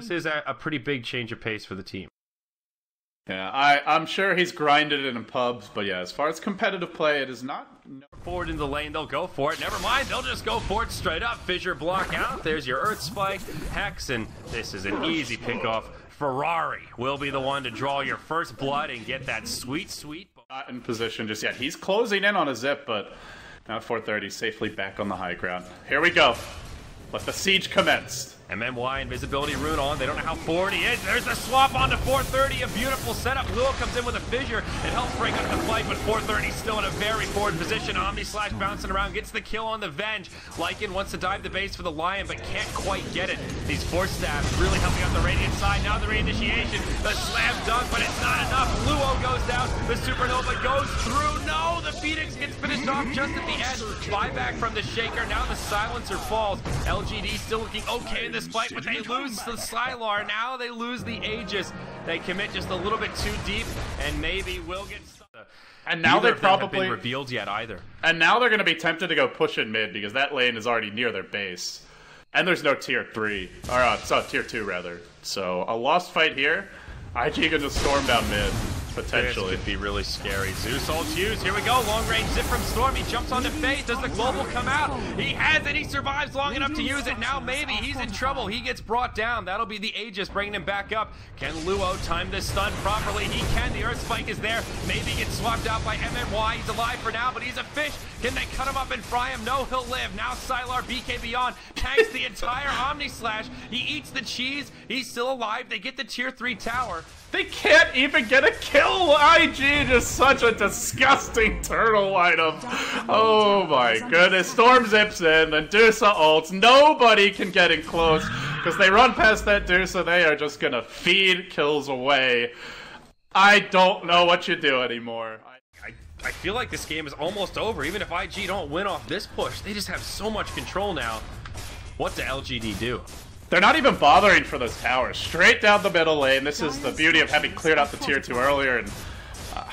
This is a pretty big change of pace for the team. Yeah, I'm sure he's grinded it in pubs, but yeah, as far as competitive play, it is not. Forward in the lane, they'll go for it. Never mind, they'll just go for it straight up. Fissure block out. There's your Earth Spike, Hex, and this is an easy pickoff. Ferrari will be the one to draw your first blood and get that sweet. Not in position just yet. He's closing in on a zip, but now at 430, safely back on the high ground. Here we go. Let the siege commence. MMY invisibility rune on. They don't know how forward he is. There's a swap onto 430. A beautiful setup. Luo comes in with a fissure. It helps break up the fight, but 430 still in a very forward position. Omni Slash bouncing around, gets the kill on the Venge. Lycan wants to dive the base for the Lion, but can't quite get it. These force stabs really helping out the Radiant side. Now the reinitiation. The slam dunk, but it's not enough. Luo goes down. The Supernova goes through. No, the Phoenix gets finished off just at the end. Buyback from the Shaker. Now the Silencer falls. LGD still looking okay in this fight, but they lose the Sylar. Now they lose the Aegis. They commit just a little bit too deep, and maybe will get stuck. And now they probably haven't been revealed yet either. And now they're going to be tempted to go push in mid because that lane is already near their base, and there's no tier 3 or tier 2 rather. So a lost fight here. IG gonna storm down mid. Potentially. This could be really scary. Zeus ults used. Here we go. Long range zip from Storm. He jumps onto Faith. Does the global come out? He has it. He survives long enough to use it. Now maybe he's in trouble. He gets brought down. That'll be the Aegis bringing him back up. Can Luo time this stun properly? He can. The Earth Spike is there. Maybe gets swapped out by MMY. He's alive for now, but he's a fish. Can they cut him up and fry him? No, he'll live. Now Sylar, BK Beyond, tanks the entire Omni Slash. He eats the cheese. He's still alive. They get the tier 3 tower. They can't even get a kill! IG, just such a disgusting turtle item. Oh my goodness. Storm zips in, Medusa ults. Nobody can get in close because they run past that Medusa. They are just gonna feed kills away. I don't know what you do anymore. I feel like this game is almost over. Even if IG don't win off this push, they just have so much control now. What does LGD do? They're not even bothering for those towers. Straight down the middle lane. This is the beauty of having cleared out the tier 2 earlier. And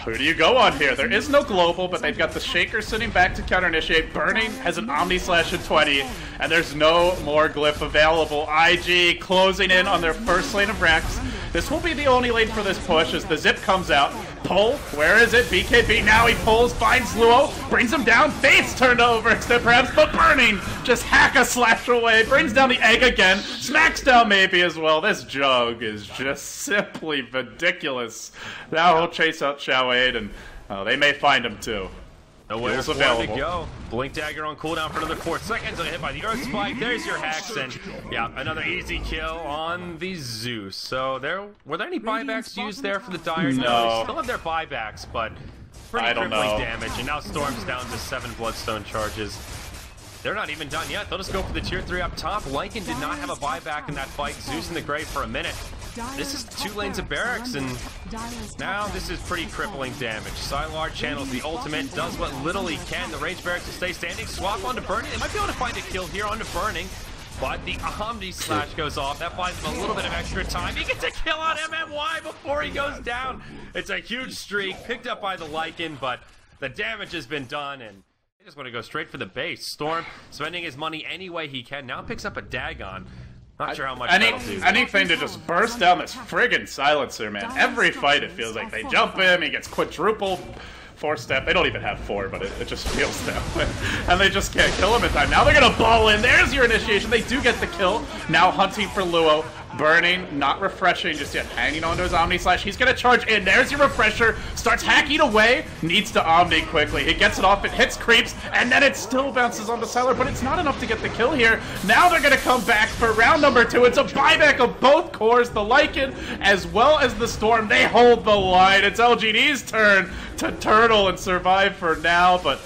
who do you go on here? There is no global, but they've got the Shaker sitting back to counter-initiate. Burning has an Omni Slash in 20, and there's no more glyph available. IG closing in on their first lane of Rex. This will be the only lane for this push as the zip comes out. Pull, where is it? BKB, now he pulls, finds Luo, brings him down. Faith's turned over, extend perhaps, but Burning just hack a slash away, brings down the egg again, smacks down maybe as well. This Jug is just simply ridiculous. Now he'll chase out ChuaN, and they may find him too. Nowhere for him to go. Blink Dagger on cooldown for another 4 seconds. Hit by the Earth Spike. There's your Hex, and yeah, another easy kill on the Zeus. So were there any buybacks used there for the Dire? No. They still have their buybacks, but pretty crippling damage. And now Storm's down to 7 Bloodstone charges. They're not even done yet. They'll just go for the tier 3 up top. Lycan did not have a buyback in that fight. Zeus in the grave for a minute. This is 2 lanes of barracks, and now this is pretty crippling damage. Sylar channels the ultimate, does what little he can. The range barracks will stay standing. Swap onto Burning. They might be able to find a kill here onto Burning, but the Omni Slash goes off. That buys him a little bit of extra time. He gets a kill on MMY before he goes down. It's a huge streak, picked up by the Lycan, but the damage has been done, and they just want to go straight for the base. Storm spending his money any way he can. Now picks up a Dagon. Not sure how much that'll do. Anything to just burst down this friggin' silencer, man. Every fight it feels like they jump him, he gets quadruple 4-step. They don't even have 4, but it just feels that way. And they just can't kill him in time. Now they're gonna ball in. There's your initiation. They do get the kill. Now hunting for Luo. Burning, not refreshing just yet, hanging onto his Omni Slash. He's gonna charge in. There's your refresher. Starts hacking away. Needs to Omni quickly. He gets it off. It hits creeps, and then it still bounces onto Sylar, but it's not enough to get the kill here. Now they're gonna come back for round number 2. It's a buyback of both cores, the Lycan as well as the Storm. They hold the line. It's LGD's turn to turtle and survive for now, but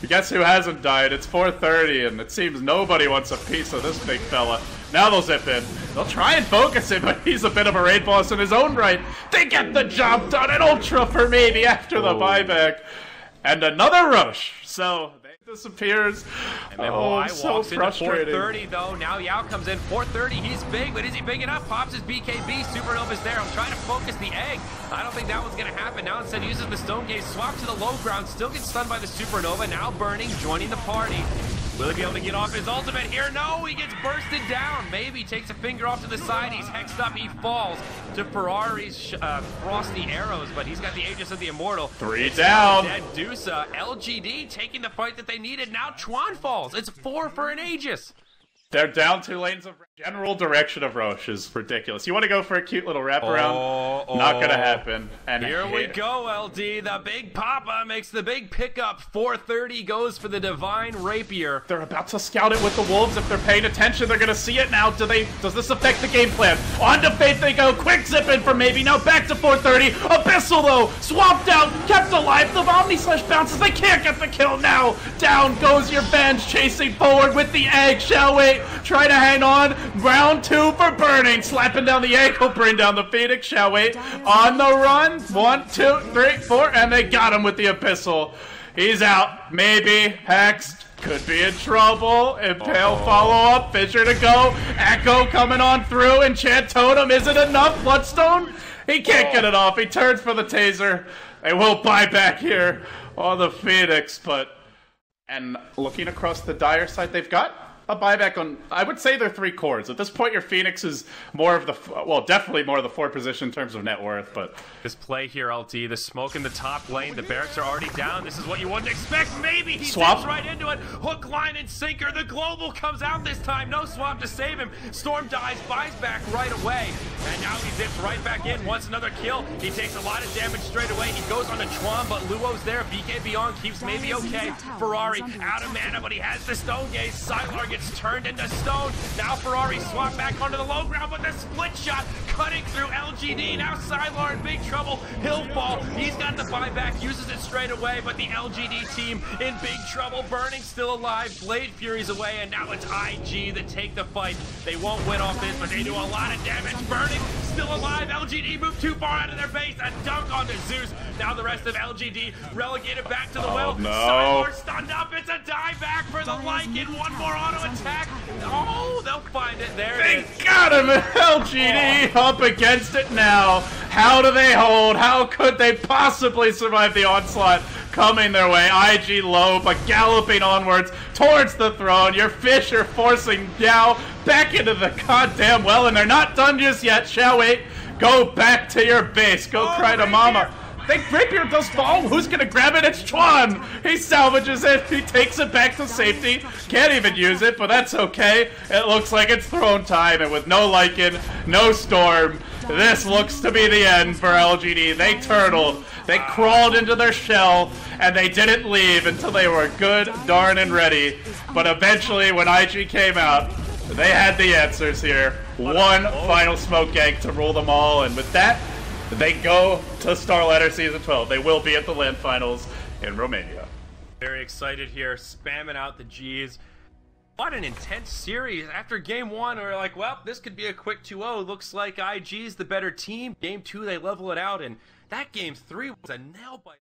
guess who hasn't died? It's 4:30, and it seems nobody wants a piece of this big fella. Now they'll zip in. They'll try and focus him, but he's a bit of a raid boss in his own right. They get the job done. An Ultra for maybe after the buyback. And another rush. So they disappears. MMY so walks frustrating. Into 430 though. Now Yao comes in. 430. He's big, but is he big enough? Pops his BKB. Supernova's there. I'm trying to focus the egg. I don't think that one's gonna happen. Now instead uses the Stone Gaze. Swap to the low ground. Still gets stunned by the Supernova. Now Burning, joining the party. Will he be able to get off his ultimate here? No, he gets bursted down. Maybe takes a finger off to the side. He's hexed up. He falls to Ferrari's frosty arrows, but he's got the Aegis of the Immortal. 3 down. Medusa, LGD taking the fight that they needed. Now ChuaN falls. It's 4 for an Aegis. They're down 2 lanes of general direction of Roche is ridiculous. You want to go for a cute little wraparound? Not gonna happen. And here we go, LD. The Big Papa makes the big pickup. 430 goes for the Divine Rapier. They're about to scout it with the Wolves. If they're paying attention, they're gonna see it now. Does this affect the game plan? On to Faith they go. Quick zip in for maybe. Now back to 430. Abyssal though, swamped out, kept alive. The Omni Slash bounces. They can't get the kill now. Down goes your Venge, chasing forward with the egg. Shall we? Try to hang on. Round 2 for Burning. Slapping down the egg will bring down the Phoenix. Shall we? On the run. 1, 2, 3, 4. And they got him with the Abyssal. He's out. Maybe. Hexed. Could be in trouble. Impale follow up. Fissure to go. Echo coming on through. Enchant Totem. Is it enough? Bloodstone? He can't get it off. He turns for the taser. They will buy back here on the Phoenix. And looking across the Dire side, they've got a buyback on, I would say they're 3 cores. At this point, your Phoenix is more of the, well, definitely more of the 4th position in terms of net worth, but... This play here, LT, the smoke in the top lane, the barracks are already down. This is what you wouldn't expect. Maybe he zips right into it. Hook, line, and sinker. The global comes out this time. No swap to save him. Storm dies, buys back right away. And now he zips right back in. Wants another kill. He takes a lot of damage straight away. He goes on to ChuaN, but Luo's there. BK Beyond keeps maybe okay. Ferrari out of mana, but he has the Stone Gaze. Sylar gets turned into stone. Now Ferrari swap back onto the low ground, but the split shot cutting through LGD. Now Sylar in big trouble. He'll fall. He's got the buyback, uses it straight away, but the LGD team in big trouble. Burning still alive. Blade Fury's away, and now it's IG that take the fight. They won't win off this, but they do a lot of damage. Burning still alive. LGD moved too far out of their base. A dunk onto Zeus. Now the rest of LGD relegated back to the well. No. Sylar stunned up. It's a die back for the Lycan. One more auto attack. Oh, they'll find it. There it is. They got him. LGD up against it now. How do they hold? How could they possibly survive the onslaught coming their way? IG low, but galloping onwards towards the throne. Your Fissure forcing Yao back into the goddamn well, and they're not done just yet. Shall we? Go back to your base. Go cry to mama. Rapier does fall. Who's gonna grab it? It's ChuaN. He salvages it. He takes it back to safety. Can't even use it, but that's okay. It looks like it's throne time, and with no Lycan, no Storm, this looks to be the end for LGD. They turtled. They crawled into their shell, and they didn't leave until they were good, darn, and ready. But eventually, when IG came out, they had the answers here. One final smoke gank to rule them all, and with that, they go to StarLadder Season 12. They will be at the LAN Finals in Romania. Very excited here, spamming out the G's. What an intense series. After Game 1, we were like, well, this could be a quick 2-0. Looks like IG's the better team. Game 2, they level it out, and that Game 3 was a nail-biter.